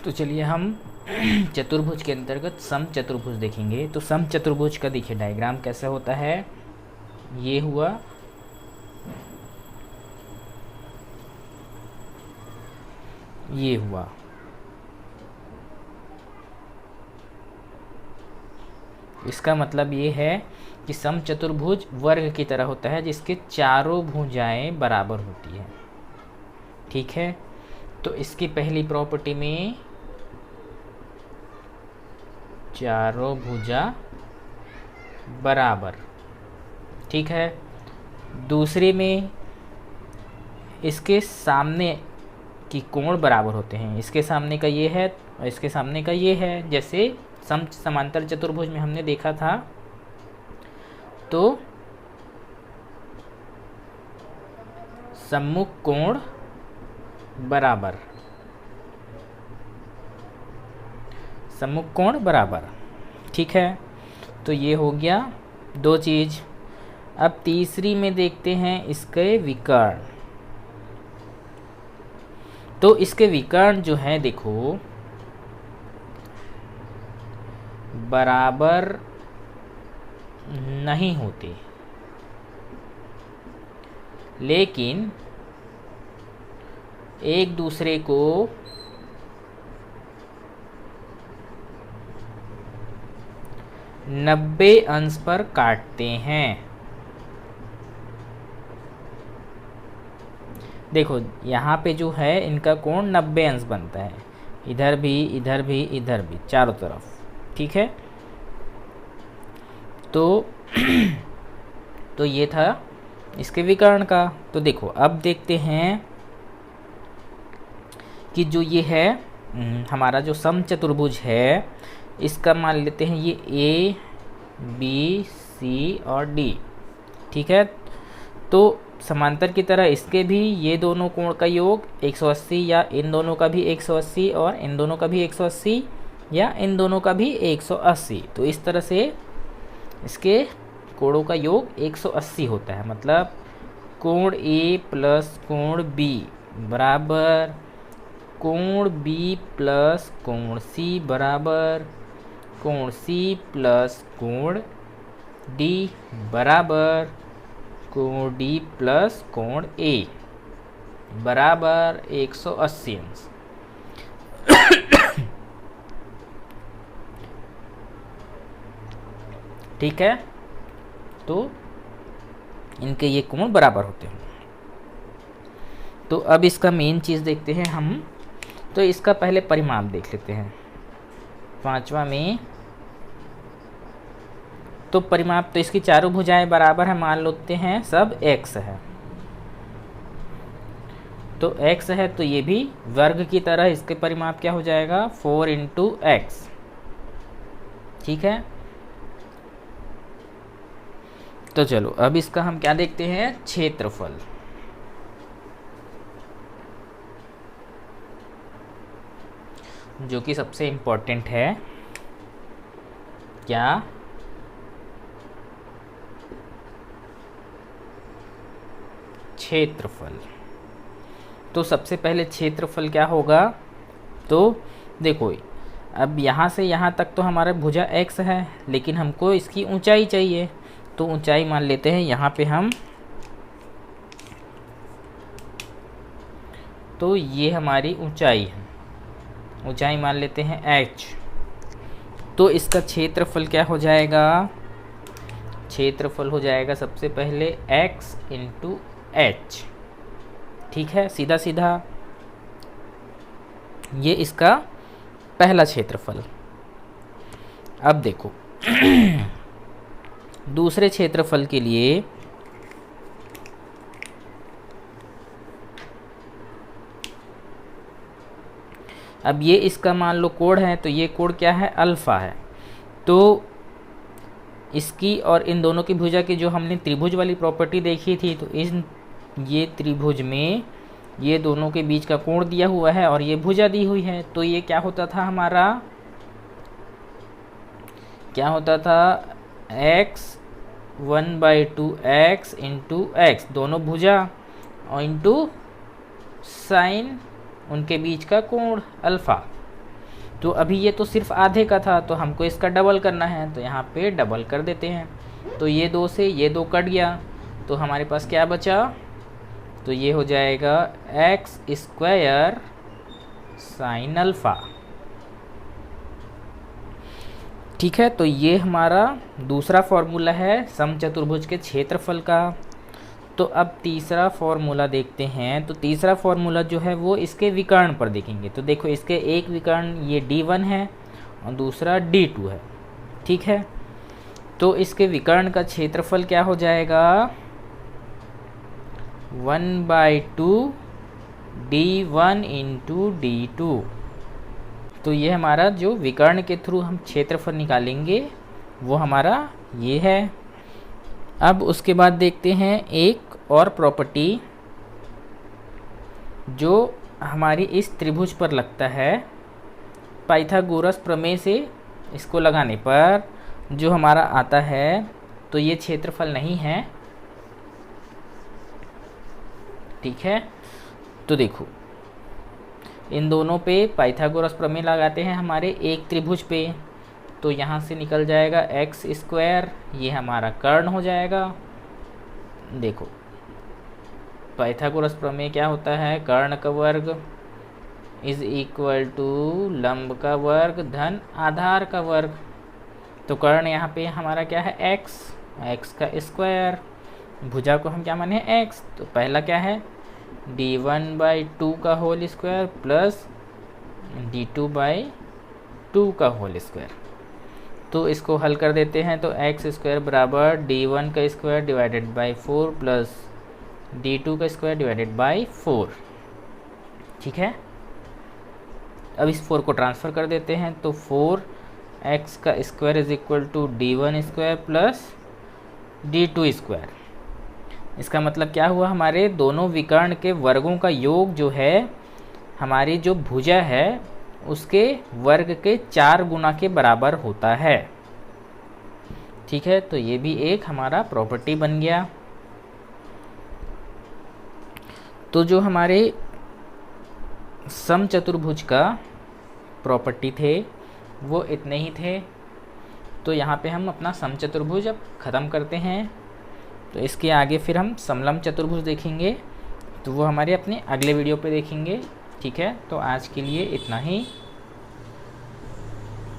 तो चलिए हम चतुर्भुज के अंतर्गत सम चतुर्भुज देखेंगे। तो सम चतुर्भुज का देखिए डायग्राम कैसा होता है। ये हुआ, ये हुआ। इसका मतलब ये है कि सम चतुर्भुज वर्ग की तरह होता है जिसके चारों भुजाएं बराबर होती है। ठीक है, तो इसकी पहली प्रॉपर्टी में चारों भुजा बराबर, ठीक है। दूसरे में इसके सामने की कोण बराबर होते हैं। इसके सामने का ये है और इसके सामने का ये है। जैसे समांतर चतुर्भुज में हमने देखा था, तो सम्मुख कोण बराबर, सम्मुख कोण बराबर, ठीक है। तो ये हो गया दो चीज। अब तीसरी में देखते हैं इसके विकर्ण। तो इसके विकर्ण जो है देखो बराबर नहीं होते, लेकिन एक दूसरे को नब्बे अंश पर काटते हैं। देखो यहाँ पे जो है इनका कोण 90 अंश बनता है, इधर भी, इधर भी, इधर भी, चारों तरफ, ठीक है। तो ये था इसके विकर्ण का। तो देखो अब देखते हैं कि जो ये है हमारा जो सम चतुर्भुज है, इसका मान लेते हैं ये ए, बी, सी और डी, ठीक है। तो समांतर की तरह इसके भी ये दोनों कोण का योग 180, या इन दोनों का भी 180 और इन दोनों का भी 180, या इन दोनों का भी 180। तो इस तरह से इसके कोणों का योग 180 होता है। मतलब कोण ए प्लस कोण बी बराबर कोण बी प्लस कोण सी बराबर कोण सी प्लस कोण डी बराबर कोण डी प्लस कोण ए बराबर 180 अंश। ठीक है, तो इनके ये कोण बराबर होते हैं। तो अब इसका मेन चीज देखते हैं हम। तो इसका पहले परिमाप देख लेते हैं। पांचवा में तो परिमाप, तो इसकी चारों भुजाएं बराबर है, मान लेते हैं सब x है। तो x है तो ये भी वर्ग की तरह इसके परिमाप क्या हो जाएगा 4 इंटू एक्स, ठीक है। तो चलो अब इसका हम क्या देखते हैं, क्षेत्रफल। जो कि सबसे इम्पोर्टेंट है। क्या, क्षेत्रफल। तो सबसे पहले क्षेत्रफल क्या होगा, तो देखो अब यहाँ से यहाँ तक तो हमारा भुजा x है, लेकिन हमको इसकी ऊंचाई चाहिए। तो ऊंचाई मान लेते हैं यहाँ पे हम, तो ये हमारी ऊंचाई है, ऊंचाई मान लेते हैं h। तो इसका क्षेत्रफल क्या हो जाएगा, क्षेत्रफल हो जाएगा सबसे पहले x इंटू एच, ठीक है, सीधा सीधा। ये इसका पहला क्षेत्रफल। अब देखो दूसरे क्षेत्रफल के लिए अब ये इसका मान लो कोण है, तो ये कोण क्या है, अल्फा है। तो इसकी और इन दोनों की भुजा की जो हमने त्रिभुज वाली प्रॉपर्टी देखी थी, तो ये त्रिभुज में ये दोनों के बीच का कोण दिया हुआ है और ये भुजा दी हुई है। तो ये क्या होता था हमारा, क्या होता था, x 1/2 x इंटू एक्स, दोनों भुजा और इंटू साइन उनके बीच का कोण अल्फा। तो अभी ये तो सिर्फ आधे का था, तो हमको इसका डबल करना है, तो यहाँ पे डबल कर देते हैं। तो ये 2 से ये 2 कट गया, तो हमारे पास क्या बचा, तो ये हो जाएगा एक्स स्क्वायर साइन अल्फ़ा। ठीक है, तो ये हमारा दूसरा फॉर्मूला है समचतुर्भुज के क्षेत्रफल का। तो अब तीसरा फॉर्मूला देखते हैं। तो तीसरा फॉर्मूला जो है वो इसके विकर्ण पर देखेंगे। तो देखो इसके एक विकर्ण ये D1 है और दूसरा D2 है। ठीक है, तो इसके विकर्ण का क्षेत्रफल क्या हो जाएगा, 1/2 D1 इंटू D2। तो ये हमारा जो विकर्ण के थ्रू हम क्षेत्रफल निकालेंगे वो हमारा ये है। अब उसके बाद देखते हैं एक और प्रॉपर्टी जो हमारी इस त्रिभुज पर लगता है। पाइथागोरस प्रमेय से इसको लगाने पर जो हमारा आता है, तो ये क्षेत्रफल नहीं है। ठीक है, तो देखो इन दोनों पे पाइथागोरस प्रमेय लगाते हैं हमारे एक त्रिभुज पे। तो यहाँ से निकल जाएगा एक्स स्क्वायर, ये हमारा कर्ण हो जाएगा। देखो पाइथागोरस प्रमेय क्या होता है, कर्ण का वर्ग इज इक्वल टू लंब का वर्ग धन आधार का वर्ग। तो कर्ण यहाँ पे हमारा क्या है, एक्स का स्क्वायर, भुजा को हम क्या माने एक्स। तो पहला क्या है D1/2 का होल स्क्वायर प्लस D2/2 का होल स्क्वायर। तो इसको हल कर देते हैं, तो एक्स स्क्वायर बराबर D1 का square divided by 4 plus D2 का स्क्वायर डिवाइडेड बाई 4। ठीक है, अब इस 4 को ट्रांसफ़र कर देते हैं, तो 4x का square is equal to D1 square plus D2 square. इसका मतलब क्या हुआ, हमारे दोनों विकर्ण के वर्गों का योग जो है हमारी जो भुजा है उसके वर्ग के 4 गुना के बराबर होता है। ठीक है, तो ये भी एक हमारा प्रॉपर्टी बन गया। तो जो हमारे समचतुर्भुज का प्रॉपर्टी थे वो इतने ही थे। तो यहाँ पे हम अपना समचतुर्भुज अब ख़त्म करते हैं। तो इसके आगे फिर हम समलंब चतुर्भुज देखेंगे, तो वो हमारे अपने अगले वीडियो पे देखेंगे। ठीक है, तो आज के लिए इतना ही।